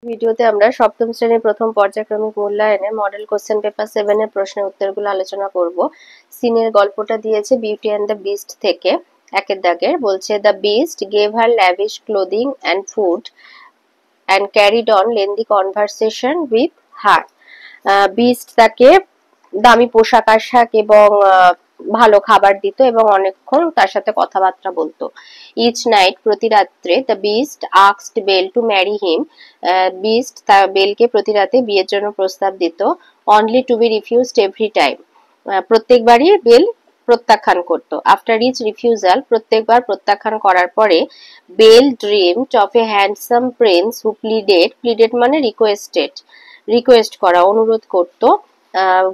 ভিডিওতে আমরা সপ্তম শ্রেণীর প্রথম পর্যায়ক্রমিক মূল্যায়নে মডেল কোশ্চেন পেপার 7 এর প্রশ্নের উত্তরগুলো আলোচনা করব। সিনের গল্পটা দিয়েছে বিউটি অ্যান্ড দ্য বিস্ট থেকে। একের দাগের বলছে, the beast gave her lavish clothing and food and carried on lengthy conversation with her. Beast তাকে দামি পোশাক আশাক এবং ভালো খাবার দিত এবং অনেকক্ষণ তার সাথে কথাবার্তা বলতো। ইচ নাইট, প্রতি রাত্রে, the beast asked Belle to marry him. Beast বেলকে প্রতি রাতে বিয়ের জন্য প্রস্তাব দিত। Only to be refused every time, প্রত্যেকবারই বেল প্রত্যাখ্যান করত। আফটার ইচ রিফিউজাল, প্রত্যেকবার প্রত্যাখ্যান করার পরে, Belle dreamed of a handsome prince who pleaded মানে রিকোয়েস্ট করা, অনুরোধ করত,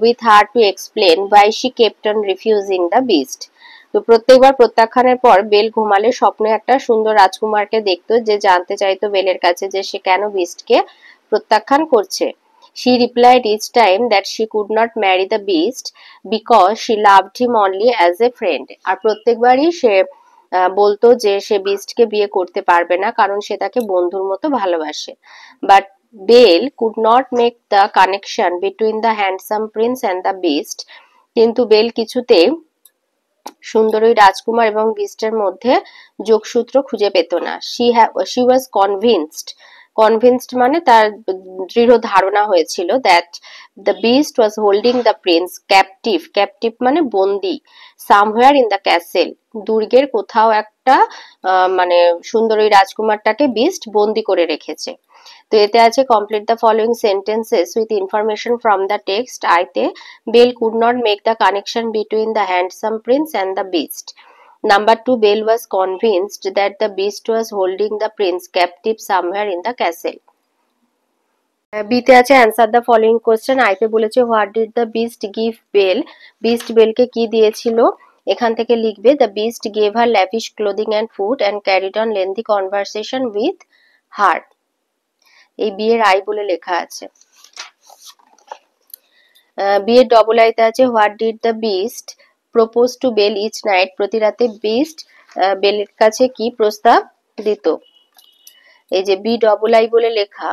with her to explain why she kept on refusing the beast. তো প্রত্যেকবার প্রত্যাখ্যানের পর বেল ঘুমালে স্বপ্নে একটা সুন্দর রাজকুমারকে দেখতো, যে জানতে চাইতো বেলের কাছে যে সে কেন বিস্টকে প্রত্যাখ্যান করছে। She replied each time that she could not marry the beast because she loved him only as a friend. আর প্রত্যেকবারই সে বলতো যে সে বিস্টকে বিয়ে করতে পারবে না, কারণ সে তাকে বন্ধুর মতো ভালোবাসে। But Belle could not make the connection between the handsome prince and the beast. কিন্তু বেল কিছুতেই সুন্দর ওই রাজকুমার এবং বিস্টের মধ্যে যোগসূত্র খুঁজে পেত না। She was convinced মানে তার দৃঢ় ধারণা হয়েছিল that the beast was holding the prince captive মানে বন্দী, somewhere in the castle, দুর্গের কোথাও একটা মানে সুন্দর ওই রাজকুমারটাকে বিস্ট বন্দী করে রেখেছে। তো এতে আছে complete the following sentences with information from the text. আইতে Belle could not make the connection between the handsome prince and the beast. Number 2, Belle was convinced that the beast was holding the prince captive somewhere in the castle. বিতে আছে answer the following question. আইতে বলেছে what did the beast give Belle, beast বেলকে কি দিয়েছিল। এখান থেকে লিখবে the beast gave her lavish clothing and food and carried on lengthy conversation with her. এই বিয়ের আই বলে লেখা আছে। বিয়ের ডবল আইতে আছে what did the beast propose to Belle each night, প্রতি রাতে বিস্ট বেলের কাছে কি প্রস্তাব দিত। এই যে বি ডবল আই বলে লেখা,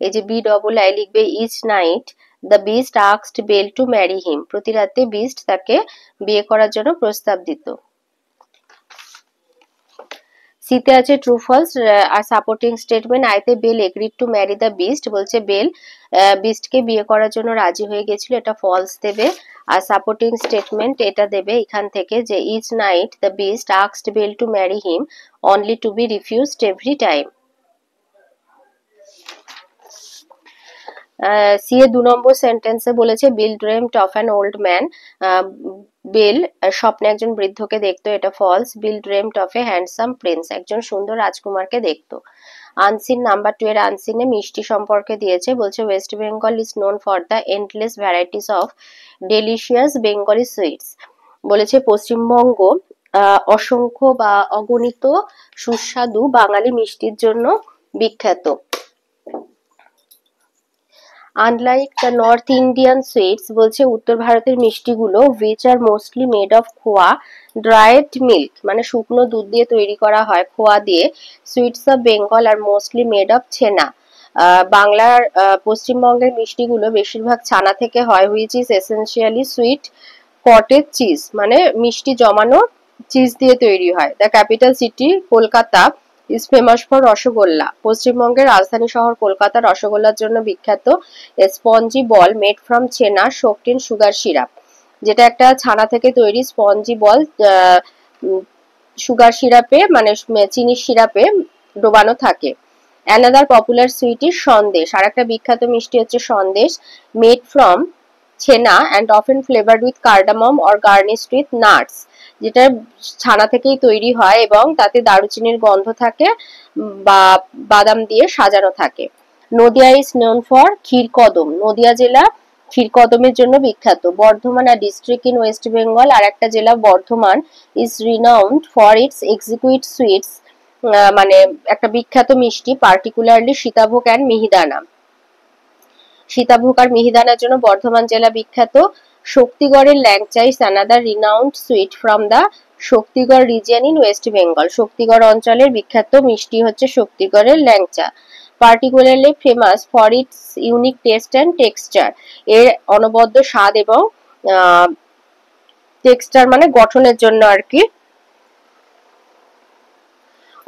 এই যে বি ডবল আই লিখবে each night the beast asked Belle to marry him, প্রতি রাতে বিস্ট তাকে বিয়ে করার জন্য প্রস্তাব দিত। সিতে আছে ট্রু ফলস আর সাপোর্টিং স্টেটমেন্ট। আইতে Belle agreed to marry the beast, বলছে বেল বিস্টকে বিয়ে করার জন্য রাজি হয়ে গেছিল, এটা ফলস দেবে। আর সাপোর্টিং স্টেটমেন্ট এটা দেবে এখান থেকে যে each night the beast asked Belle to marry him only to be refused every time. C এ 2 নম্বর সেন্টেন্সে বলেছে Belle dreamed of an old man, Belle স্বপ্নে একজন বৃদ্ধকে দেখতো, এটা false. Belle dreamed of a handsome prince, একজন সুন্দর রাজকুমারকে দেখতো। আনসিন নাম্বার 2 এর আনসিনে মিষ্টি সম্পর্কে দিয়েছে, বলছে West Bengal is known for the endless varieties of delicious Bengali sweets, বলেছে পশ্চিমবঙ্গ অসংখ্য বা অগণিত সুস্বাদু বাঙালি মিষ্টির জন্য বিখ্যাত। Unlike the north Indian sweets, বলছে উত্তর ভারতের মিষ্টিগুলো which are mostly made of খোয়া, dried milk মানে শুকনো দুধ দিয়ে তৈরি করা হয়, খোয়া দিয়ে। Sweets of Bengal are mostly made of chhena, বাংলার পশ্চিমবঙ্গের মিষ্টিগুলো বেশিরভাগ ছানা থেকে হয়, which is essentially sweet cottage cheese মানে মিষ্টি জমানো চিজ দিয়ে তৈরি হয়। The capital city Kolkata is famous for rasgulla, পশ্চিমবঙ্গের রাজধানী শহর কলকাতা রসগোল্লার জন্য বিখ্যাত। Spongy ball made from chhena soaked in sugar syrup, যেটা একটা ছানা থেকে তৈরি স্পঞ্জি বল সুগার সিরাপে মানে চিনির সিরাপে ডোবানো থাকে। Another popular sweet is sandesh, আর একটা বিখ্যাত মিষ্টি হচ্ছে sandesh, made from chhena and often flavoured with cardamom or garnished with nuts, যেটা ছানা থেকেই তৈরি হয় এবং তাতে দারুচিনির গন্ধ থাকে বা বাদাম দিয়ে সাজানো থাকে। Nadia is known for Khirkadam, Nadia জেলা ক্ষীরকদমের জন্য বিখ্যাত। Bardhaman are district in West Bengal, আর একটা জেলা Bardhaman, is renowned for its exquisite sweets মানে একটা বিখ্যাত মিষ্টি, পার্টিকুলারলি সীতাভোগ অ্যান্ড মিহিদানা। সীতাভোগ আর মিহিদানার জন্য বর্ধমান জেলা বিখ্যাত। শক্তিগড়ের langcha is another renowned sweet from the Shaktigarh region in West Bengal, Shaktigarh অঞ্চলের বিখ্যাত মিষ্টি হচ্ছে শক্তিগড়ের ল্যাংচা। particularly famous for its unique taste and texture. এর অনবদ্য স্বাদ এবং টেক্সচার মানে গঠনের জন্য আর কি,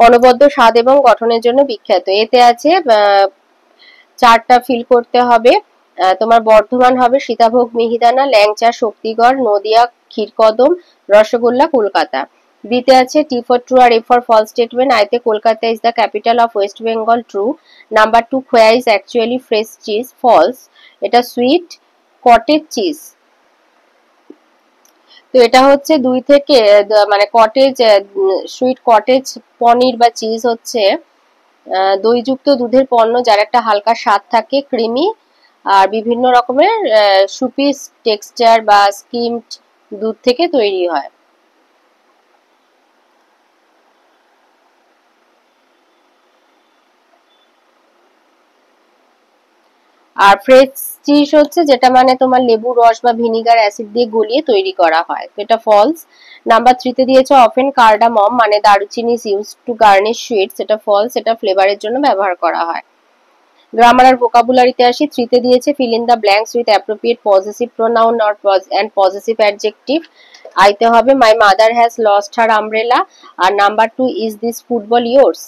অনবদ্য স্বাদ এবং গঠনের জন্য বিখ্যাত। এতে আছে চারটা ফিল করতে হবে। তোমার বর্ধমান হবে সীতাভোগ মিহিদানা, ল্যাংচা শক্তিগড়, নদিয়া ক্ষীরকদম, রসগোল্লা কলকাতা। বিতে আছে টি ফর ট্রু আর এ ফর ফলস স্টেটমেন্ট। আইতে Kolkata is the capital of West Bengal, true. Number 2 khoa is actually fresh cheese, false. এটা সুইট কটেজ চিজ। তো এটা হচ্ছে 2 থেকে মানে কটেজ সুইট কটেজ পনির বা চিজ হচ্ছে দইযুক্ত দুধের পণ্য যার একটা হালকা স্বাদ থাকে, ক্রিমি আর বিভিন্ন রকমের সুপি টেক্সচার বা স্কিমড দুধ থেকে তৈরি হয়। আর ফ্রেশ চিজ হচ্ছে যেটা মানে তোমার লেবু রস বা ভিনিগার অ্যাসিড দিয়ে গলিয়ে তৈরি করা হয়, তো এটা ফলস। নাম্বার 3 তে দিয়েছে অফেন কার্ডামম মানে দারুচিনি is used to garnish sweets, এটা ফলস, এটা ফ্লেভারের জন্য ব্যবহার করা হয়। গ্রামার আর ভোকাবুলারিতে আসি। 3 তে দিয়েছে fill in the blanks with appropriate positive pronoun or and positive adjective. আইতে হবে my mother has lost her umbrella. আর number 2 is this football yours.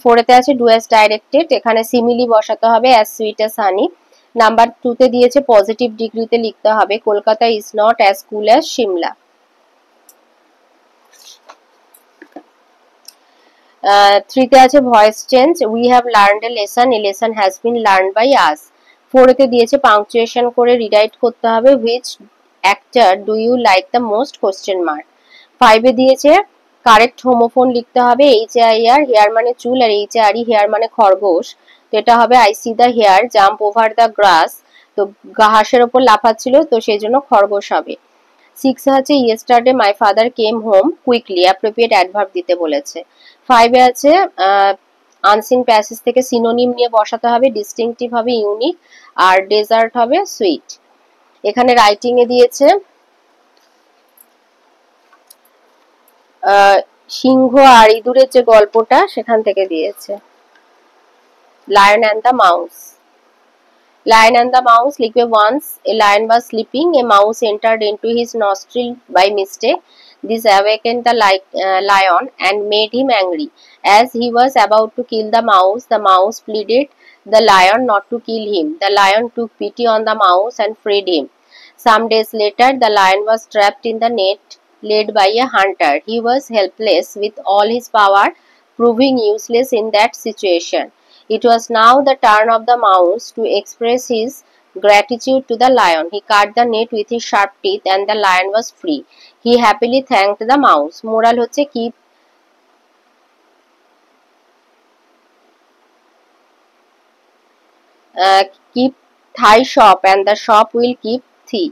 4 এতে আছে ডু অ্যাজ ডাইরেক্টেড, এখানে সিমিলি বসাতে হবে as sweet as honey. Number 2 তে দিয়েছে পজিটিভ ডিগ্রিতে লিখতে হবে Kolkata is not as cool as Simla. 3 তে আছে voice change, we have learned a lesson, A lesson has been learned by us. 4 এতে দিয়েছে পাংচুয়েশন করে রিরাইট করতে হবে which actor do you like the most question mark. 5 এ দিয়েছে কারেক্ট হোমোফোন লিখতে হবে H A I R, hair মানে চুল, আর H A R E hair মানে খরগোশ, তো এটা হবে I see the hare jump over the grass, তো ঘাসের ওপর লাফাচ্ছিল তো সেই জন্য খরগোশ হবে। 6 এ আছে yesterday my father came home quickly, appropriate adverb দিতে বলেছে। 5 এ আছে আনসিন প্যাসেজ থেকে সিনোনিম নিয়ে বসাতে হবে, ডিস্টিংটিভ হবে ইউনিক, আর ডেজার্ট হবে সুইট। এখানে রাইটিং এ দিয়েছে সিংহ আর ইঁদুরের যে গল্পটা সেখান থেকে দিয়েছে lion and the mouse. Lion and the mouse লিখবে once a lion was sleeping, a mouse entered into his nostril by mistake. This awakened the lion and made him angry. As he was about to kill the mouse pleaded the lion not to kill him. The lion took pity on the mouse and freed him. Some days later, the lion was trapped in the net led by a hunter. He was helpless with all his power, proving useless in that situation. It was now the turn of the mouse to express his gratitude to the lion. He cut the net with his sharp teeth and the lion was free. He happily thanked the mouse. Moral হচ্ছে keep thy shop and the shop will keep thee.